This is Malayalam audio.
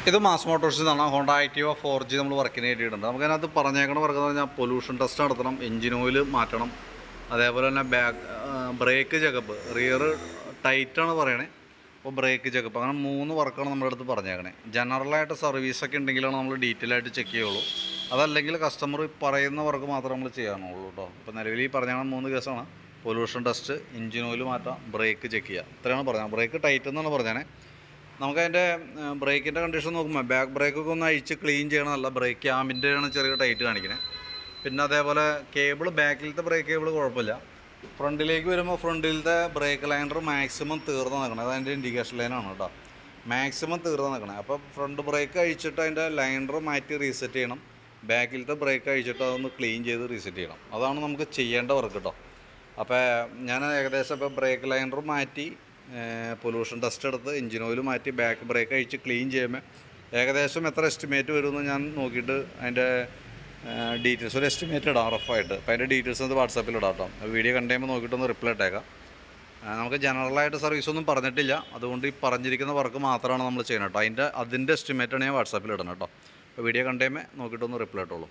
ഇത് മാസ് മോട്ടോഴ്സിൽ നിന്നാണ് ഹോണ്ട ആക്റ്റീവ 4G നമ്മൾ വർക്കിന് വേണ്ടിയിട്ടുണ്ട്. നമുക്കതിനകത്ത് പറഞ്ഞേക്കണ വർക്ക് എന്ന് പറഞ്ഞാൽ പൊല്യൂഷൻ ടെസ്റ്റ് നടത്തണം, എഞ്ചിൻ ഓയിൽ മാറ്റണം, അതേപോലെ തന്നെ ബ്രേക്ക് ചെക്കപ്പ്, റിയർ ടൈറ്റാണ് പറയണേ, അപ്പോൾ ബ്രേക്ക് ചെക്കപ്പ്, അങ്ങനെ 3 വർക്കാണ് നമ്മുടെ അടുത്ത് പറഞ്ഞേക്കണേ. ജനറലായിട്ട് സർവീസൊക്കെ ഉണ്ടെങ്കിലാണ് നമ്മൾ ഡീറ്റെയിൽ ആയിട്ട് ചെക്ക് ചെയ്യുള്ളൂ. അതല്ലെങ്കിൽ കസ്റ്റമർ പറയുന്ന വർക്ക് മാത്രമേ നമ്മൾ ചെയ്യാനുള്ളൂ കേട്ടോ. ഇപ്പോൾ നിലവിൽ ഈ പറഞ്ഞ 3 കേസാണ്: പൊല്യൂഷൻ ടെസ്റ്റ്, എഞ്ചിൻ ഓയിൽ മാറ്റാം, ബ്രേക്ക് ചെക്ക് ചെയ്യുക. ഇത്രയാണ് പറഞ്ഞത്. ബ്രേക്ക് ടൈറ്റ് എന്നാണ് പറഞ്ഞേ. നമുക്കതിൻ്റെ ബ്രേക്കിൻ്റെ കണ്ടീഷൻ നോക്കുമ്പോൾ ബാക്ക് ബ്രേക്കൊക്കെ ഒന്ന് അഴിച്ച് ക്ലീൻ ചെയ്യണമല്ല, ബ്രേക്ക് ക്യാമ്പിൻ്റെയാണ് ചെറിയ ടൈറ്റ് കാണിക്കുന്നത്. പിന്നെ അതേപോലെ കേബിൾ, ബാക്കിലത്തെ ബ്രേക്ക് കേബിൾ കുഴപ്പമില്ല. ഫ്രണ്ടിലേക്ക് വരുമ്പോൾ ഫ്രണ്ടിലത്തെ ബ്രേക്ക് ലൈനർ മാക്സിമം തീർന്ന് നിൽക്കണം. അതതിൻ്റെ ഇൻഡിക്കേഷൻ ലൈനാണ് കേട്ടോ, മാക്സിമം തീർന്ന് നിൽക്കണേ. അപ്പോൾ ഫ്രണ്ട് ബ്രേക്ക് അഴിച്ചിട്ട് അതിൻ്റെ ലൈനർ മാറ്റി റീസെറ്റ് ചെയ്യണം, ബാക്കിലത്തെ ബ്രേക്ക് അഴിച്ചിട്ട് അതൊന്ന് ക്ലീൻ ചെയ്ത് റീസെറ്റ് ചെയ്യണം. അതാണ് നമുക്ക് ചെയ്യേണ്ട വർക്ക് കേട്ടോ. അപ്പോൾ ഞാൻ ഏകദേശം ഇപ്പോൾ ബ്രേക്ക് ലൈനർ മാറ്റി, പൊല്യൂഷൻ ടെസ്റ്റ് എടുത്ത്, എഞ്ചിൻ ഓയിൽ മാറ്റി, ബാക്ക് ബ്രേക്ക് അഴിച്ച് ക്ലീൻ ചെയ്യുമ്പോൾ ഏകദേശം എത്ര എസ്റ്റിമേറ്റ് വരുമെന്ന് ഞാൻ നോക്കിയിട്ട് അതിൻ്റെ ഡീറ്റെയിൽസ് ഒരു എസ്റ്റിമേറ്റ് ഇടാം റഫായിട്ട്. അപ്പോൾ അതിൻ്റെ ഡീറ്റെയിൽസ് അത് വാട്സാപ്പിൽ ഇടാം കേട്ടോ. വീഡിയോ കണ്ടുകഴിയുമ്പോൾ നോക്കിയിട്ടൊന്ന് റിപ്ലൈ ഇട്ടേക്കാം. നമുക്ക് ജനറലായിട്ട് സർവീസൊന്നും പറഞ്ഞിട്ടില്ല, അതുകൊണ്ട് ഈ പറഞ്ഞിരിക്കുന്ന വർക്ക് മാത്രമാണ് നമ്മൾ ചെയ്യുന്നത് കേട്ടോ. അതിൻ്റെ എസ്റ്റിമേറ്റാണ് ഞാൻ വാട്സാപ്പിൽ ഇടണം കേട്ടോ. അപ്പോൾ വീഡിയോ കണ്ടുകഴിയുമ്പോൾ നോക്കിയിട്ടൊന്ന് റിപ്ലൈ ഇട്ടോളൂ.